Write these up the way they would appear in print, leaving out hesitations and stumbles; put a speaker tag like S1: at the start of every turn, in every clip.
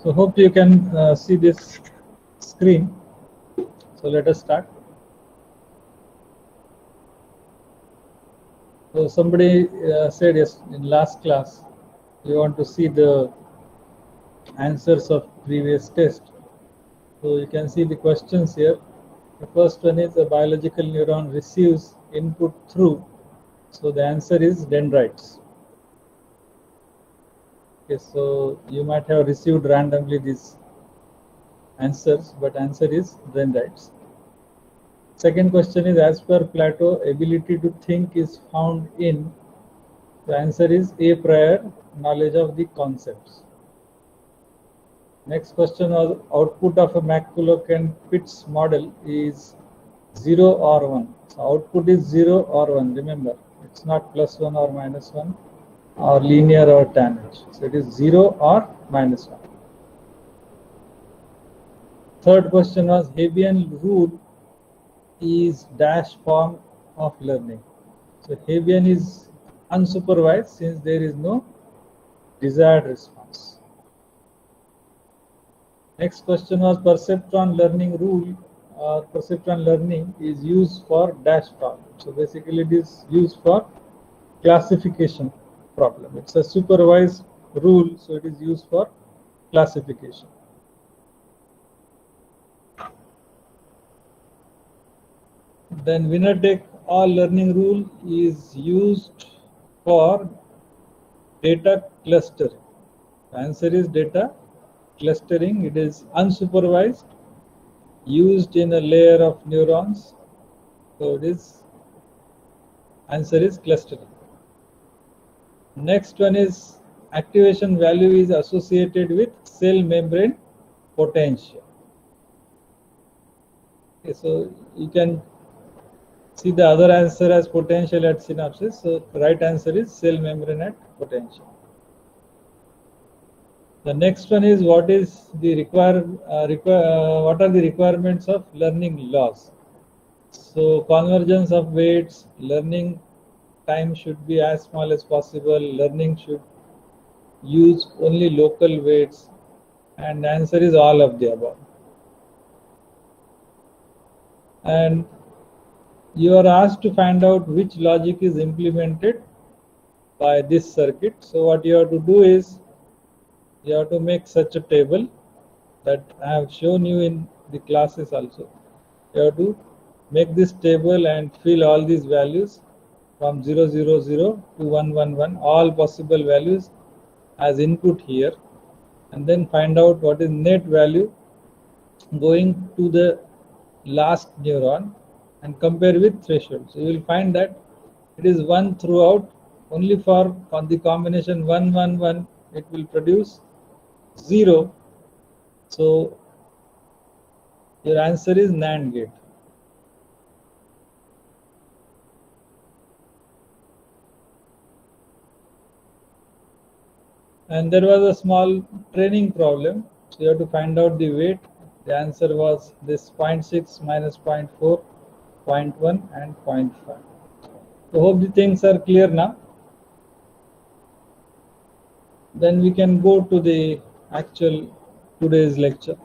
S1: So hope you can see this screen. So let us start. So somebody said yes in last class you want to see the answers of previous test. So you can see the questions here. The first one is a biological neuron receives input through. So the answer is dendrites. Okay, so you might have received randomly these answers, but answer is dendrites. Second question is, as per Plato, ability to think is found in. The answer is a prior knowledge of the concepts. Next question was, output of a McCulloch-Pitts model is 0 or 1. So output is 0 or 1. Remember, it's not +1 or -1 or linear or tangent. So it is 0 or -1. Third question was, Hebbian rule is dash form of learning. So Hebbian is unsupervised since there is no desired response. Next question was, perceptron learning rule or perceptron learning is used for dash problem. So basically it is used for classification problem. It's a supervised rule, so it is used for classification. Then winner take all learning rule is used for data clustering. The answer is data clustering. It is unsupervised, used in a layer of neurons. So it is answer is clustering. Next one is activation value is associated with cell membrane potential. Okay, so you can see the other answer as potential at synapses. So right answer is cell membrane at potential. The next one is, what is the what are the requirements of learning laws? So convergence of weights, learning time should be as small as possible, learning should use only local weights, and the answer is all of the above. And you are asked to find out which logic is implemented by this circuit. So what you have to do is, you have to make such a table that I have shown you in the classes also. You have to make this table and fill all these values from 000 to 111, all possible values as input here, and then find out what is net value going to the last neuron and compare with threshold. So you will find that it is 1 throughout. Only for the combination 1 1 1 it will produce 0. So your answer is NAND gate. And there was a small training problem. So you have to find out the weight. The answer was this 0.6 minus 0.4, 0.1 and 0.5. So hope the things are clear now. Then we can go to the actual today's lecture.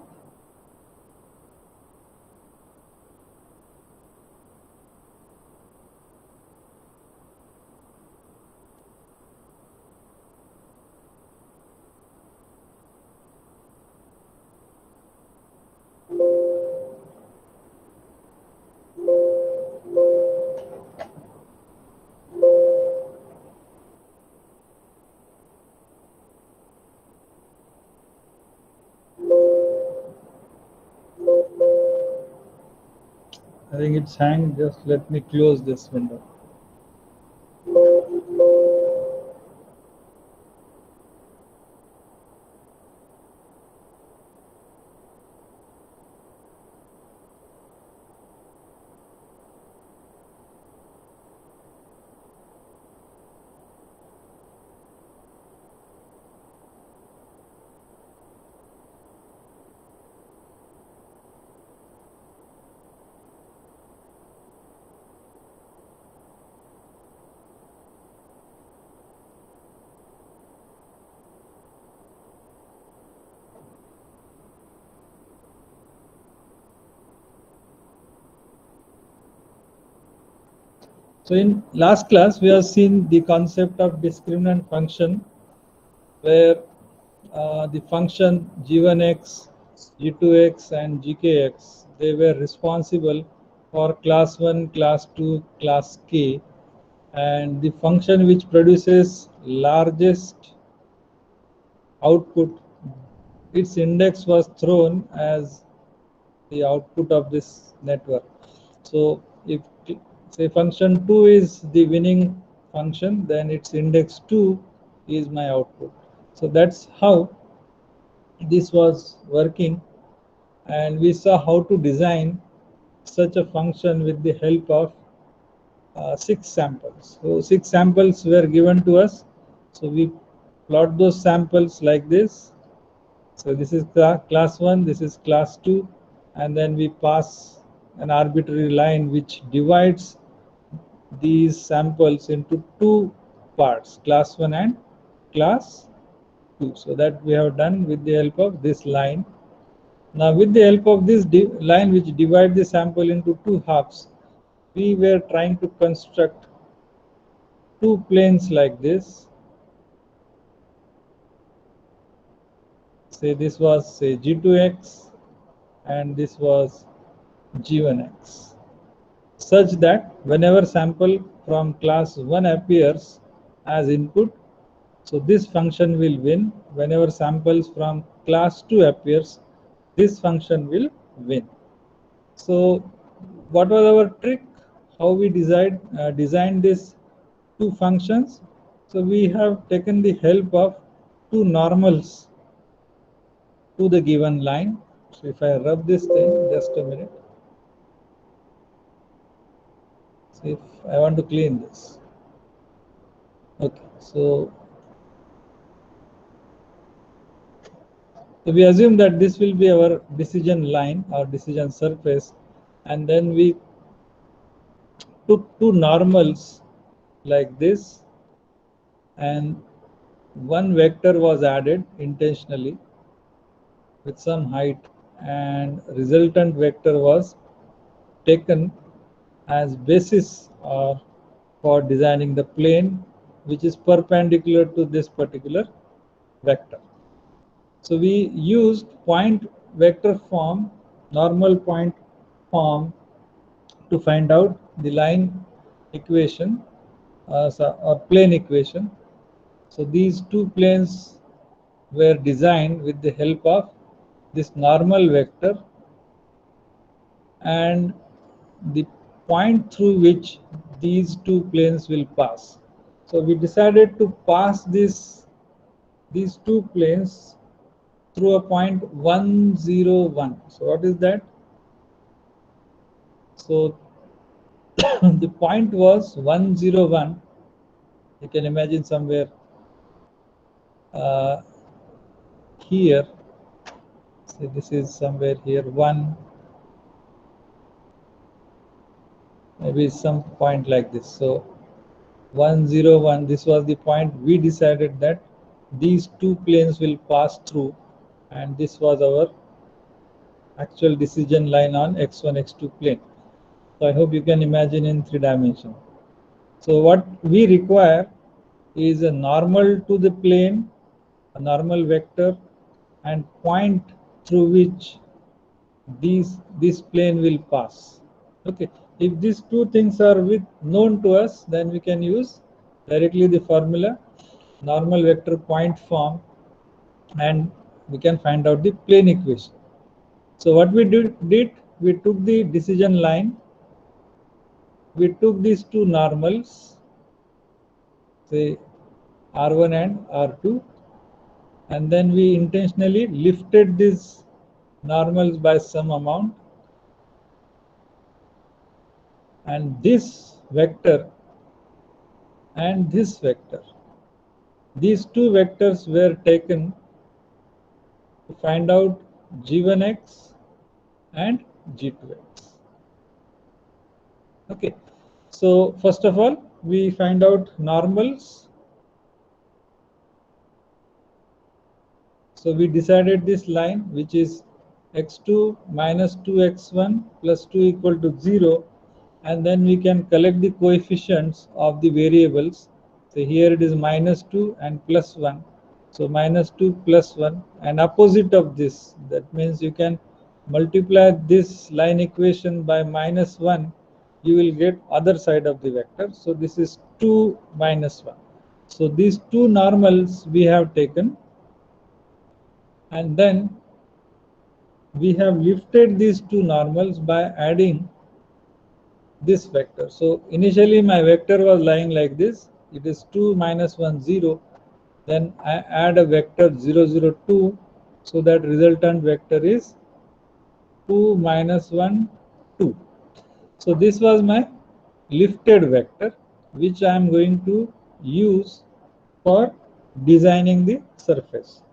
S1: I think it's hanged. Just let me close this window. So in last class, we have seen the concept of discriminant function, where the function g1x, g2x, and gkx, they were responsible for class 1, class 2, class k, and the function which produces largest output, its index was thrown as the output of this network. So if say function 2 is the winning function, then its index 2 is my output. So that's how this was working, and we saw how to design such a function with the help of 6 samples. So 6 samples were given to us. So we plot those samples like this. So this is class 1, this is class 2, and then we pass an arbitrary line which divides these samples into two parts, class 1 and class 2. So that we have done with the help of this line. Now with the help of this line which divides the sample into two halves, we were trying to construct two planes like this. Say this was say G2x and this was G1x, such that whenever sample from class 1 appears as input, so this function will win. Whenever samples from class 2 appears, this function will win. So what was our trick? How we designed these two functions? So we have taken the help of two normals to the given line. So if I rub this thing, just a minute. See if I want to clean this. Okay, so we assume that this will be our decision line or decision surface, and then we took two normals like this, and one vector was added intentionally with some height, and resultant vector was taken as basis for designing the plane which is perpendicular to this particular vector. So we used point vector form, normal point form, to find out the line equation or plane equation. So these two planes were designed with the help of this normal vector and the point through which these two planes will pass. So we decided to pass these two planes through a point 101. So what is that? So the point was 101. You can imagine somewhere uh, here. So this is somewhere here 1, maybe some point like this. So 101, this was the point we decided that these two planes will pass through, and this was our actual decision line on x1 x2 plane. So I hope you can imagine in 3 dimension. So what we require is a normal to the plane, a normal vector, and point through which this plane will pass. Okay, if these two things are known to us, then we can use directly the formula normal vector point form, and we can find out the plane equation. So what we did we took the decision line, we took these two normals, say R1 and R2, and then we intentionally lifted these normals by some amount, and this vector and this vector, these two vectors were taken to find out G1x and G2x. Okay, so first of all we find out normals. So we decided this line, which is x2 minus 2x1 plus 2 equal to 0, and then we can collect the coefficients of the variables. So here it is -2 and +1. So -2 +1, and opposite of this, that means you can multiply this line equation by -1, you will get other side of the vector. So this is 2 minus 1. So these two normals we have taken, and then we have lifted these two normals by adding this vector. So initially my vector was lying like this. It is 2 minus 1 0. Then I add a vector 0 0 2. So that resultant vector is 2 minus 1 2. So this was my lifted vector, which I am going to use for designing the surface.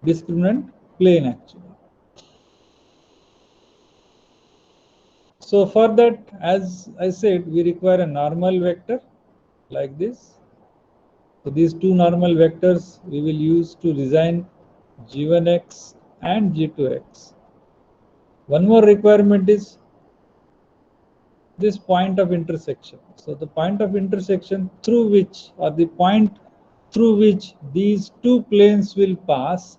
S1: Discriminant plane actually. So for that, as I said, we require a normal vector like this. So these two normal vectors we will use to design G1x and G2x. One more requirement is this point of intersection. So the point of intersection through which, or the point through which these two planes will pass,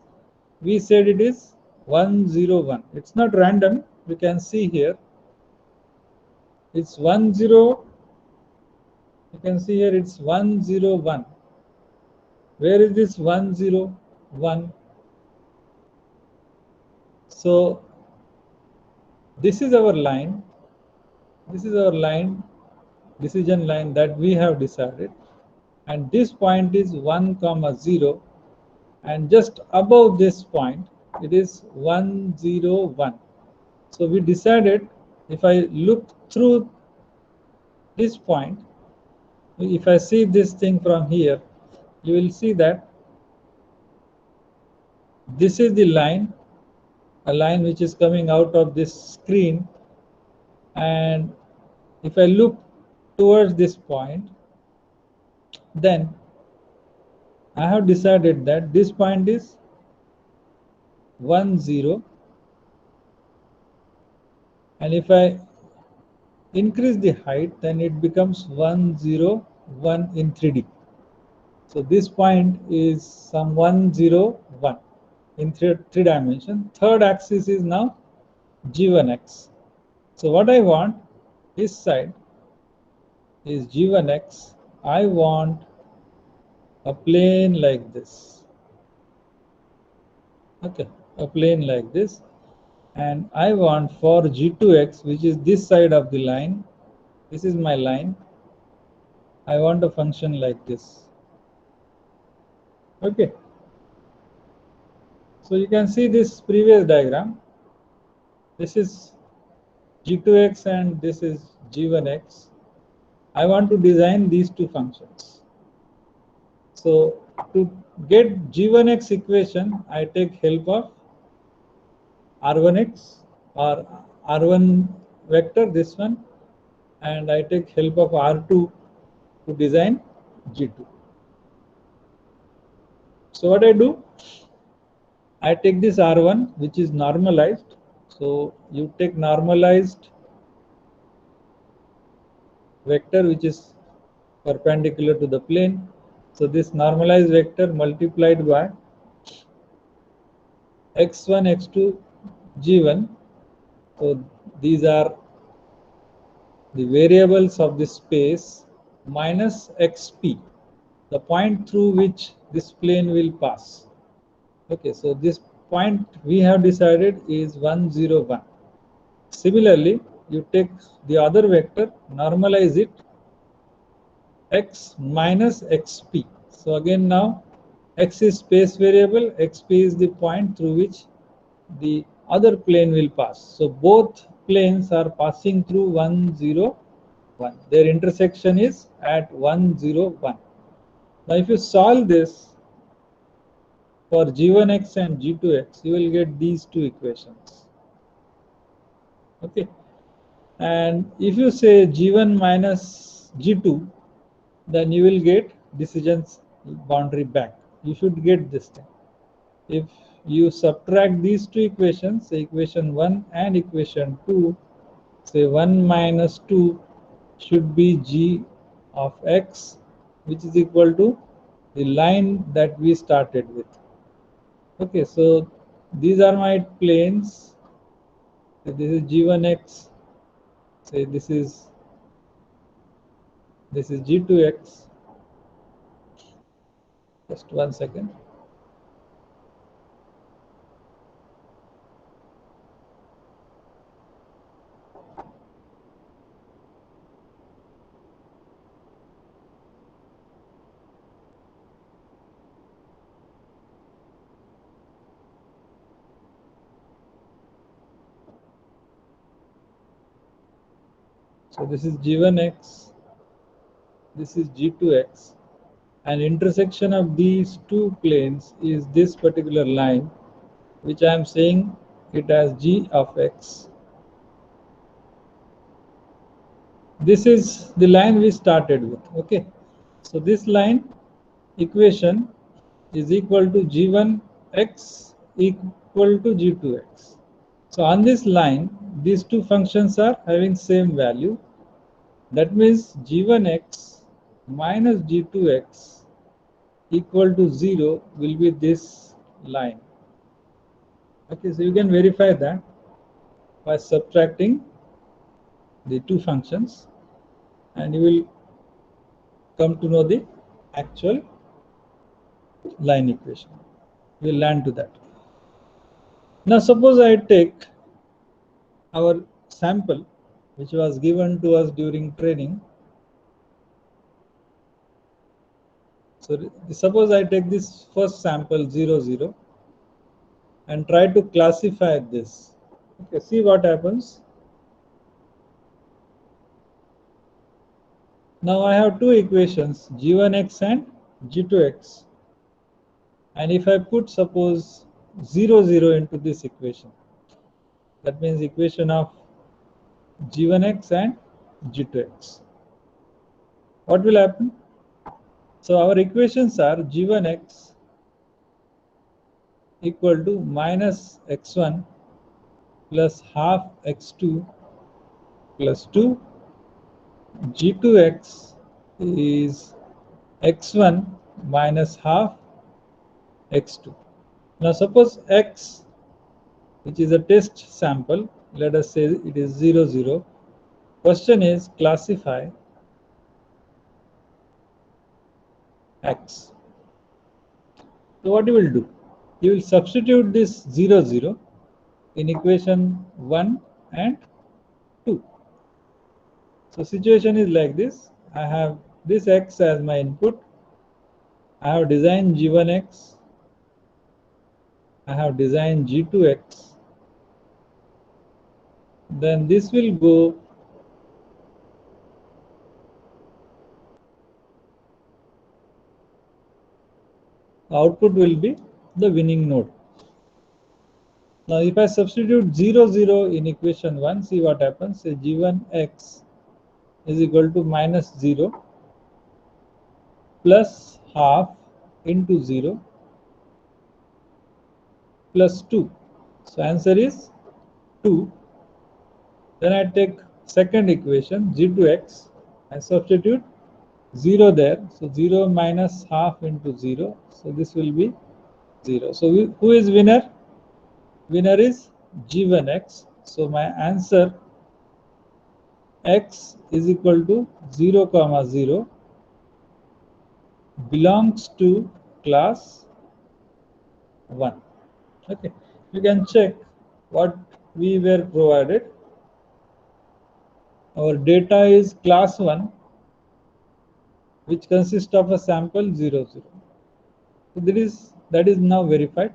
S1: we said it is 1 0 1. It's not random. We can see here it's 1 0. You can see here it's 1 0 1. Where is this 1 0 1? So this is our line. This is our line, decision line that we have decided, and this point is 1 comma 0, and just above this point it is 1 0 1. So we decided, if I look through this point, if I see this thing from here, you will see that this is the line, a line which is coming out of this screen, and if I look towards this point, then I have decided that this point is 1 0, and if I increase the height, then it becomes 1 0 1 in 3D. So this point is some 1 0 1 in three dimension. Third axis is now G1x. So what I want, this side is G1x. I want a plane like this. Okay, a plane like this. And I want for G2x, which is this side of the line, this is my line, I want a function like this. Okay. So you can see this previous diagram. This is G2x and this is G1x. I want to design these two functions. So to get G1x equation, I take help of R1x or R1 vector, this one, and I take help of R2 to design G2. So what I do, I take this R1 which is normalized. So you take normalized vector which is perpendicular to the plane. So this normalized vector multiplied by x1, x2, g1. So these are the variables of this space minus xp, the point through which this plane will pass. Okay, so this point we have decided is 1 0 1. Similarly, you take the other vector, normalize it, x minus xp. So again now x is space variable, xp is the point through which the other plane will pass. So both planes are passing through 1 0 1. Their intersection is at 1 0 1. Now if you solve this for G1x and G2x, you will get these two equations. Okay, and if you say G1 minus G2, then you will get decisions boundary back. You should get this thing. If you subtract these two equations, equation 1 and equation 2, say 1 minus 2 should be g of x, which is equal to the line that we started with. Okay, so these are my planes. So this is g1x, say this is g2x. Just 1 second. So this is g1x, this is g2x, and intersection of these two planes is this particular line, which I am saying it as g of x. This is the line we started with. Okay, so this line equation is equal to g1x equal to g2x. So on this line, these two functions are having same value. That means g1x minus g2x equal to 0 will be this line. Okay, so you can verify that by subtracting the two functions, and you will come to know the actual line equation. We'll land to that. Now suppose I take our sample which was given to us during training. So suppose I take this first sample 0 0 and try to classify this. Okay, see what happens. Now I have two equations, g1x and g2x, and if I put suppose 0 0 into this equation, that means equation of g1x and g2x, what will happen? So our equations are g1x equal to minus x1 plus half x2 plus 2, g2x is x1 minus half x2. Now suppose x, which is a test sample, let us say it is 0 0. Question is classify x. So what you will do? You will substitute this 0 0 in equation 1 and 2. So situation is like this. I have this x as my input. I have designed g1x. I have designed g2x. Then this will go output will be the winning node. Now if I substitute 0 0 in equation 1, see what happens. Say g1x is equal to minus 0 plus half into 0 plus 2. So answer is 2. Then I take second equation g2x and substitute 0 there. So 0 minus half into 0. So this will be 0. So who is winner? Winner is g1x. So my answer x is equal to 0 comma 0 belongs to class 1. Okay, you can check what we were provided. Our data is class 1, which consists of a sample 0 0. So that is now verified.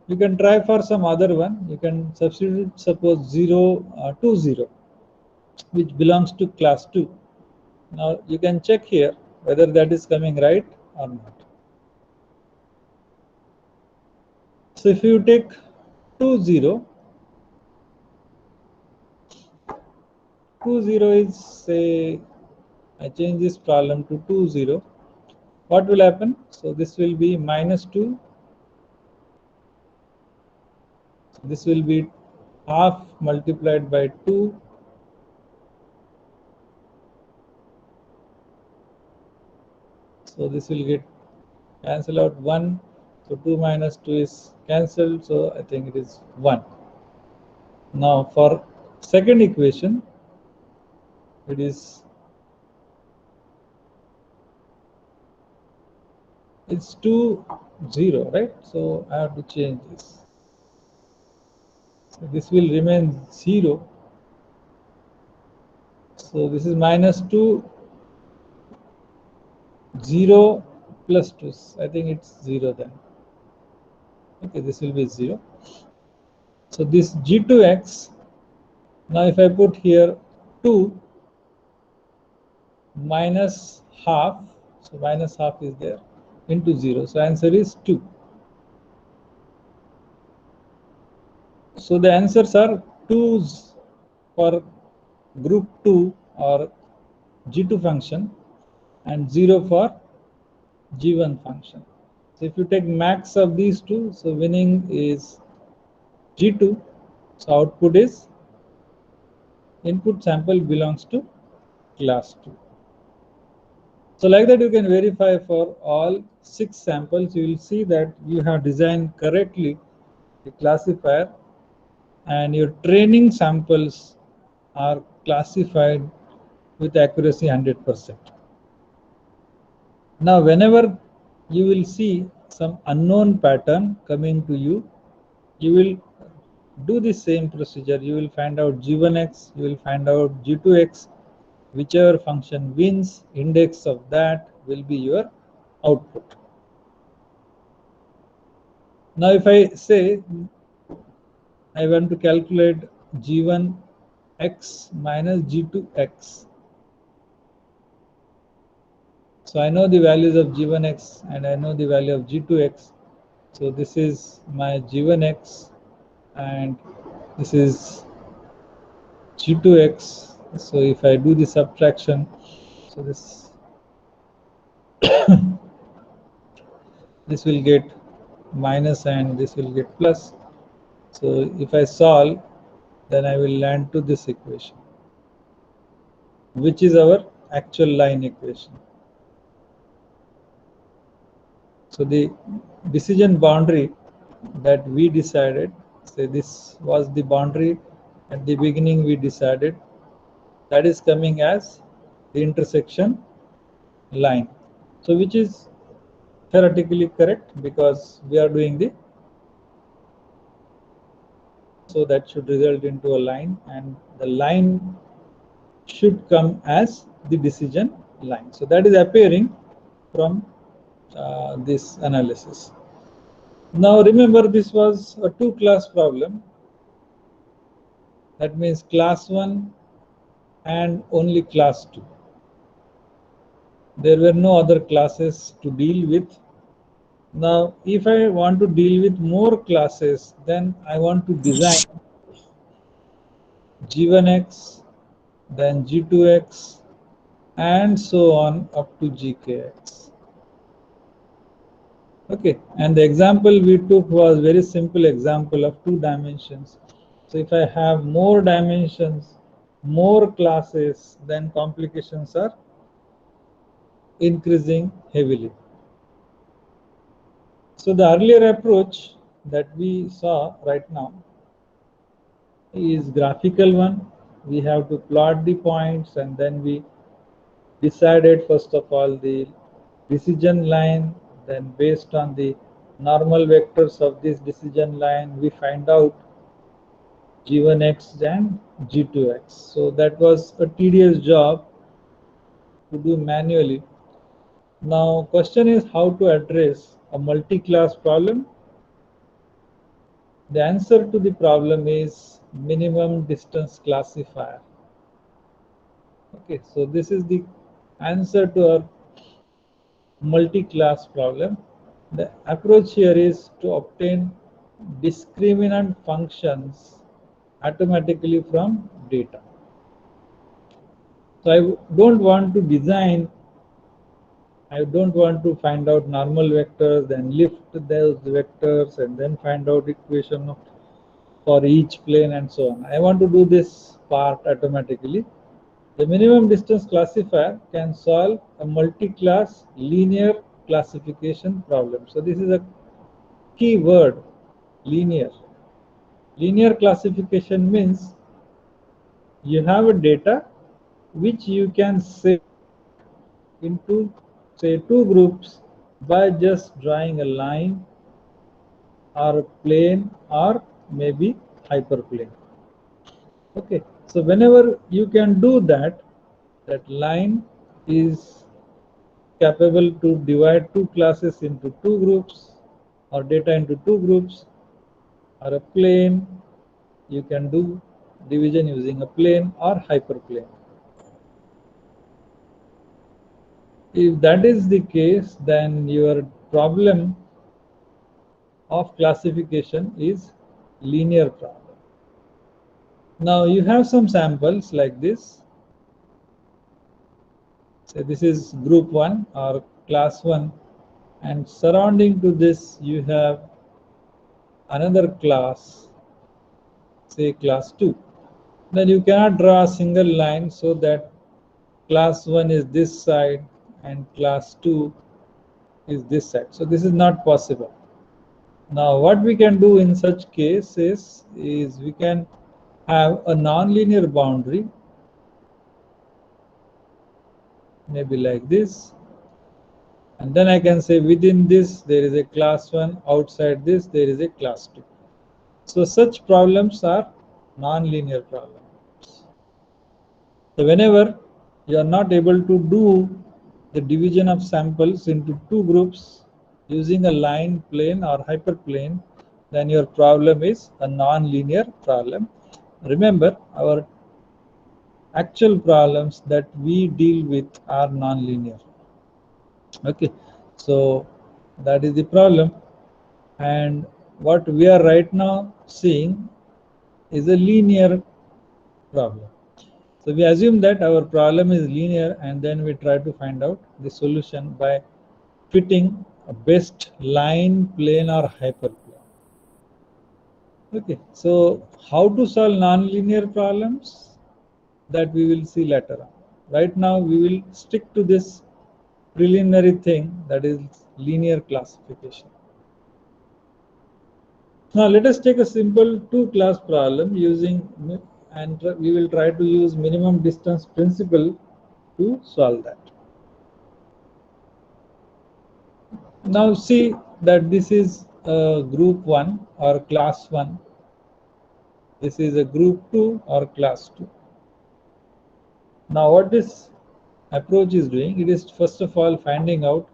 S1: You can try for some other one. You can substitute suppose 0 2 0, which belongs to class 2. Now you can check here whether that is coming right or not. So if you take 2 0, 2 0 is, say, I change this problem to 2 0. What will happen? So this will be minus 2. So this will be half multiplied by 2 So this will get cancel out 1. So 2 minus 2 is cancelled. So I think it is 1. Now for second equation, it is it's 2 0, right? So I have to change this. So this will remain 0. So this is minus 2 0 plus 2. I think it's 0 then. Okay, this will be 0. So this g2x, now if I put here 2 minus half, so minus half is there, into 0. So answer is 2. So the answers are 2's for group 2 or g2 function and 0 for g1 function. So if you take max of these two, so winning is g2. So output is input sample belongs to class 2. So like that you can verify for all 6 samples. You will see that you have designed correctly the classifier and your training samples are classified with accuracy 100%. Now whenever you will see some unknown pattern coming to you, you will do the same procedure. You will find out g1x, you will find out g2x, whichever function wins, index of that will be your output. Now if I say I want to calculate g1x minus g2x, so I know the values of g1x and I know the value of g2x. So this is my g1x and this is g2x. So if I do the subtraction, so this this will get minus and this will get plus. So if I solve, then I will land to this equation, which is our actual line equation. So the decision boundary that we decided, say this was the boundary at the beginning we decided, that is coming as the intersection line. So which is theoretically correct because we are doing the, so that should result into a line and the line should come as the decision line. So that is appearing from this analysis. Now remember, this was a 2-class problem. That means class 1 and only class 2. There were no other classes to deal with. Now if I want to deal with more classes, then I want to design g1x, then g2x, and so on up to gkx. Okay, and the example we took was very simple example of 2 dimensions. So if I have more dimensions, more classes, then complications are increasing heavily. So the earlier approach that we saw right now is graphical one. We have to plot the points and then we decided first of all the decision line, then based on the normal vectors of this decision line we find out g1x and g2x. So that was a tedious job to do manually. Now question is how to address a multi-class problem. The answer to the problem is minimum distance classifier. Okay, so this is the answer to our multi-class problem. The approach here is to obtain discriminant functions automatically from data. So I don't want to design, I don't want to find out normal vectors, then lift those vectors and then find out equation for each plane and so on. I want to do this part automatically. The minimum distance classifier can solve a multi-class linear classification problem. So this is a key word, linear. Linear classification means you have a data which you can segregate into, say, two groups by just drawing a line or a plane or maybe hyperplane. Okay, so whenever you can do that, that line is capable to divide two classes into two groups or data into two groups, or a plane, you can do division using a plane or hyperplane. If that is the case, then your problem of classification is linear problem. Now you have some samples like this. So this is group 1 or class 1, and surrounding to this you have another class, say class 2. Then you cannot draw a single line so that class 1 is this side and class 2 is this side. So this is not possible. Now what we can do in such cases is we can have a non-linear boundary, maybe like this, and then I can say within this there is a class 1, outside this there is a class 2. So such problems are non-linear problems. So whenever you are not able to do the division of samples into two groups using a line, plane or hyperplane, then your problem is a non-linear problem. Remember, our actual problems that we deal with are non-linear. Okay, so that is the problem, and what we are right now seeing is a linear problem. So we assume that our problem is linear, and then we try to find out the solution by fitting a best line, plane or hyperplane. Okay, so how to solve nonlinear problems, that we will see later on. Right now we will stick to this preliminary thing, that is linear classification. Now let us take a simple two-class problem using, and we will try to use minimum distance principle to solve that. Now see that this is a group 1 or class 1. This is a group 2 or class 2. Now what this approach is doing, it is first of all finding out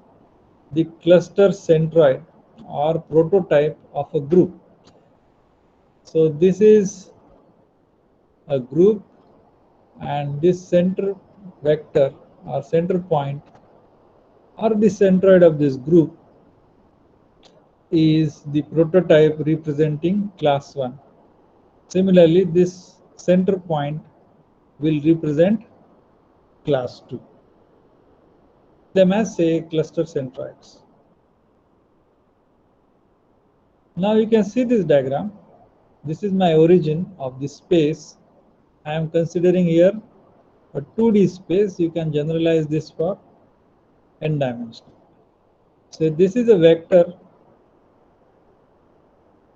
S1: the cluster centroid or prototype of a group. So this is a group, and this center vector or center point or the centroid of this group is the prototype representing class 1. Similarly, this center point will represent class 2. Them as, say, cluster centroids. Now you can see this diagram. This is my origin of this space. I am considering here a 2D space. You can generalize this for n dimensional. So this is a vector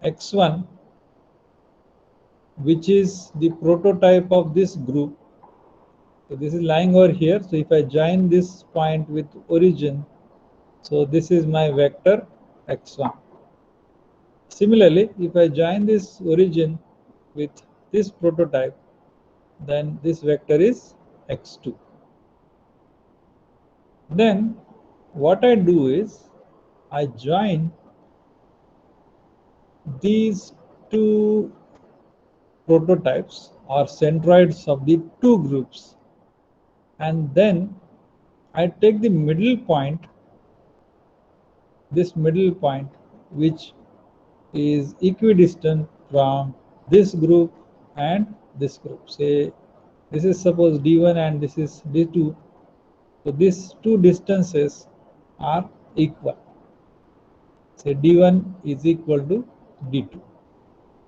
S1: x1, which is the prototype of this group. So this is lying over here. So if I join this point with origin, so this is my vector x1. Similarly, if I join this origin with this prototype, then this vector is x2. Then what I do is I join these two prototypes or centroids of the two groups, and then I take the middle point, this middle point, which is equidistant from this group and this group. Say this is suppose d1 and this is d2. So these two distances are equal. Say d1 is equal to d2.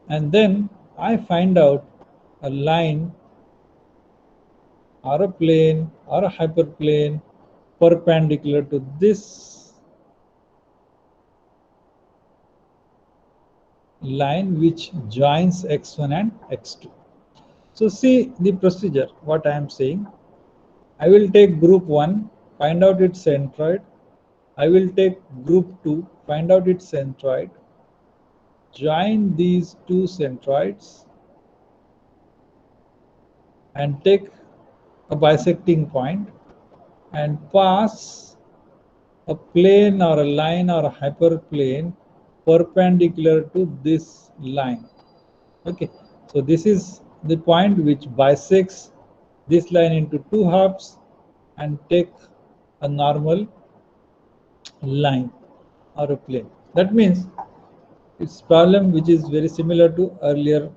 S1: And then I find out a line or a plane or a hyperplane perpendicular to this line which joins x1 and x2. So see the procedure, what I am saying. I will take group 1, find out its centroid. I will take group 2, find out its centroid. Join these two centroids and take a bisecting point and pass a plane or a line or a hyperplane perpendicular to this line. Okay, so this is the point which bisects this line into two halves and take a normal line or a plane. That means it's problem which is very similar to earlier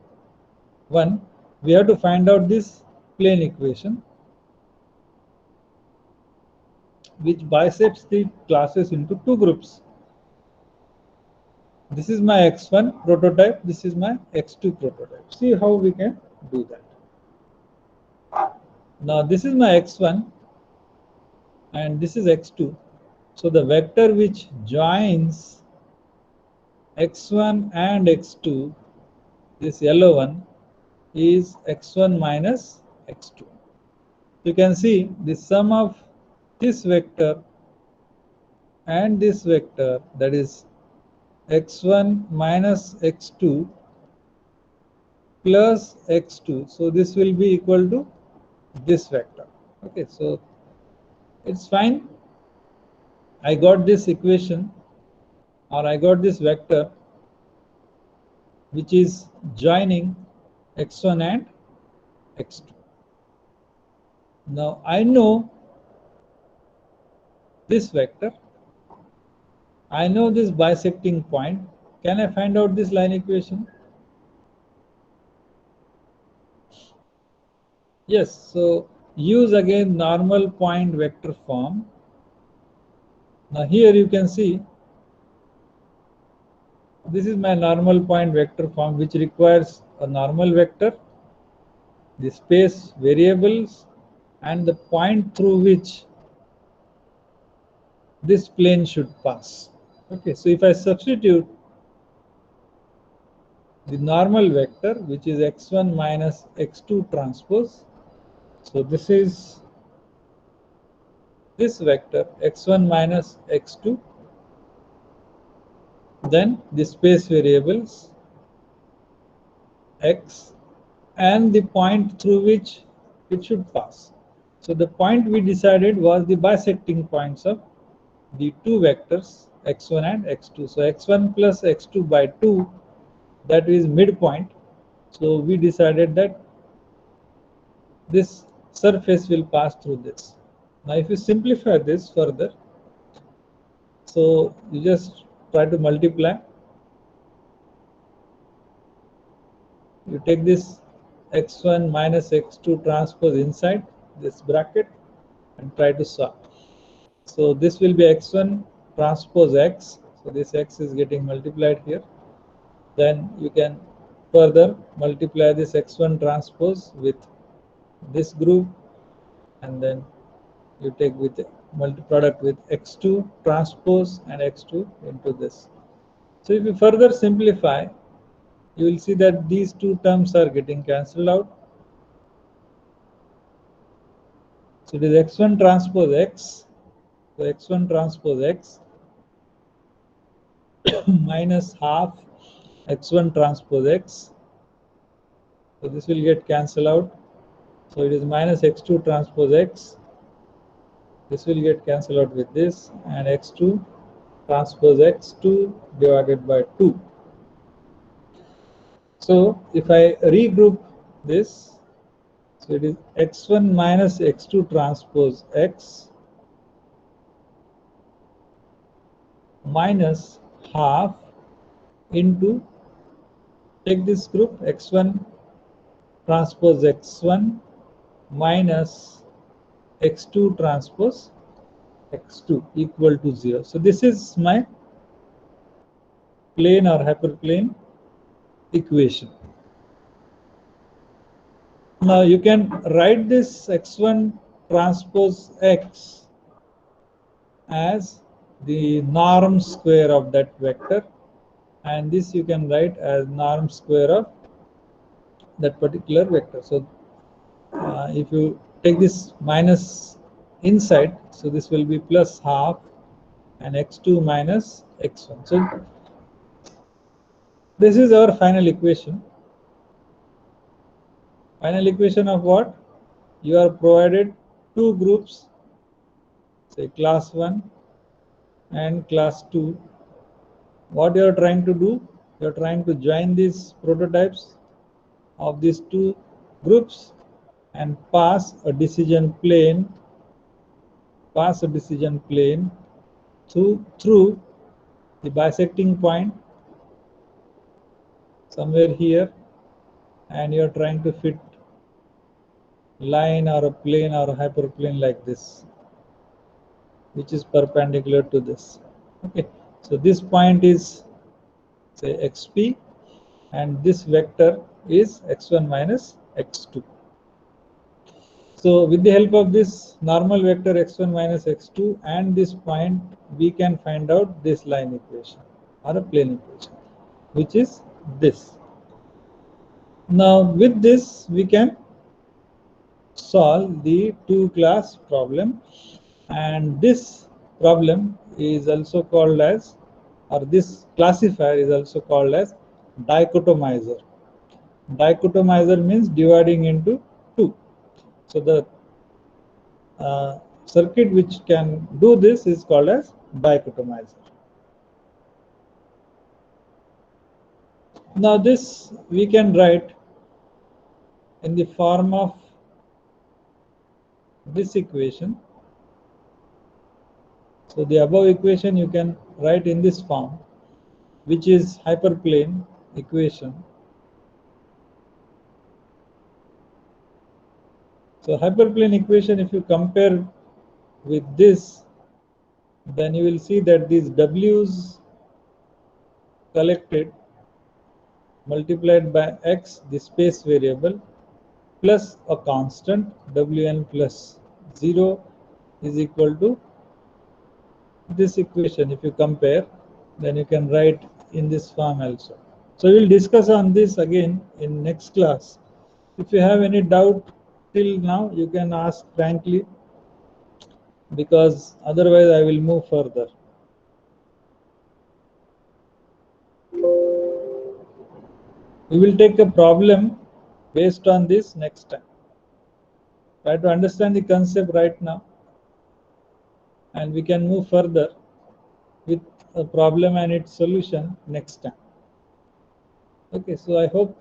S1: one. We have to find out this plane equation which bisects the classes into two groups. This is my x1 prototype, this is my x2 prototype. See how we can do that. Now this is my x1 and this is x2. So the vector which joins x1 and x2, this yellow one, is x1 minus x2. You can see the sum of this vector and this vector, that is x1 minus x2 plus x2. So this will be equal to this vector. Okay, so it's fine. I got this equation, or I got this vector which is joining x1 and x2. Now I know this vector, I know this bisecting point. Can I find out this line equation? Yes, so use again normal point vector form. Now here you can see this is my normal point vector form which requires a normal vector, the space variables, and the point through which this plane should pass. Okay, so if I substitute the normal vector which is x1 minus x2 transpose, so this is this vector x1 minus x2, then the space variables x and the point through which it should pass. So the point we decided was the bisecting points of the two vectors x1 and x2. So x1 plus x2 by 2, that is midpoint. So we decided that this surface will pass through this. Now if you simplify this further, so you just try to multiply. You take this x1 minus x2 transpose inside this bracket and try to solve. So this will be x1 transpose x. So this x is getting multiplied here. Then you can further multiply this x1 transpose with this group, and then you take with multi product with x2 transpose and x2 into this. So if you further simplify, you will see that these two terms are getting cancelled out. So it is x1 transpose x. So x1 transpose x minus half x1 transpose x. So this will get cancelled out. So it is minus x2 transpose x. This will get cancelled out with this, and x2 transpose x2 divided by 2. So if I regroup this, so it is x1 minus x2 transpose x minus half into, take this group x1 transpose x1 minus x2 transpose x2 equal to 0. So this is my plane or hyperplane equation. Now you can write this x1 transpose x as the norm square of that vector, and this you can write as norm square of that particular vector. So if you take this minus inside, so this will be plus half and x2 minus x1. So this is our final equation. Final equation of what? You are provided two groups, say class 1 and class 2. What you are trying to do? You are trying to join these prototypes of these two groups and pass a decision plane through the bisecting point somewhere here, and you are trying to fit line or a plane or a hyperplane like this, which is perpendicular to this. Okay, so this point is, say, xp, and this vector is x1 minus x2. So with the help of this normal vector x1 minus x2 and this point, we can find out this line equation or a plane equation, which is this. Now with this we can solve the two class problem, and this problem is also called as, or this classifier is also called as dichotomizer. Dichotomizer means dividing into two. So the circuit which can do this is called as dichotomizer. Now this we can write in the form of this equation. So the above equation you can write in this form, which is hyperplane equation. So hyperplane equation, if you compare with this, then you will see that these w's collected multiplied by x, the space variable, plus a constant wn plus 0 is equal to this equation. If you compare, then you can write in this form also. So we will discuss on this again in next class. If you have any doubt till now, you can ask frankly, because otherwise I will move further. We will take a problem based on this next time. Try to understand the concept right now, and we can move further with a problem and its solution next time. Okay, so I hope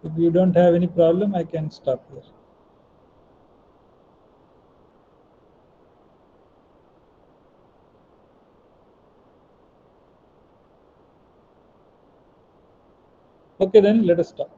S1: if you don't have any problem, I can stop here. Okay, then let us stop.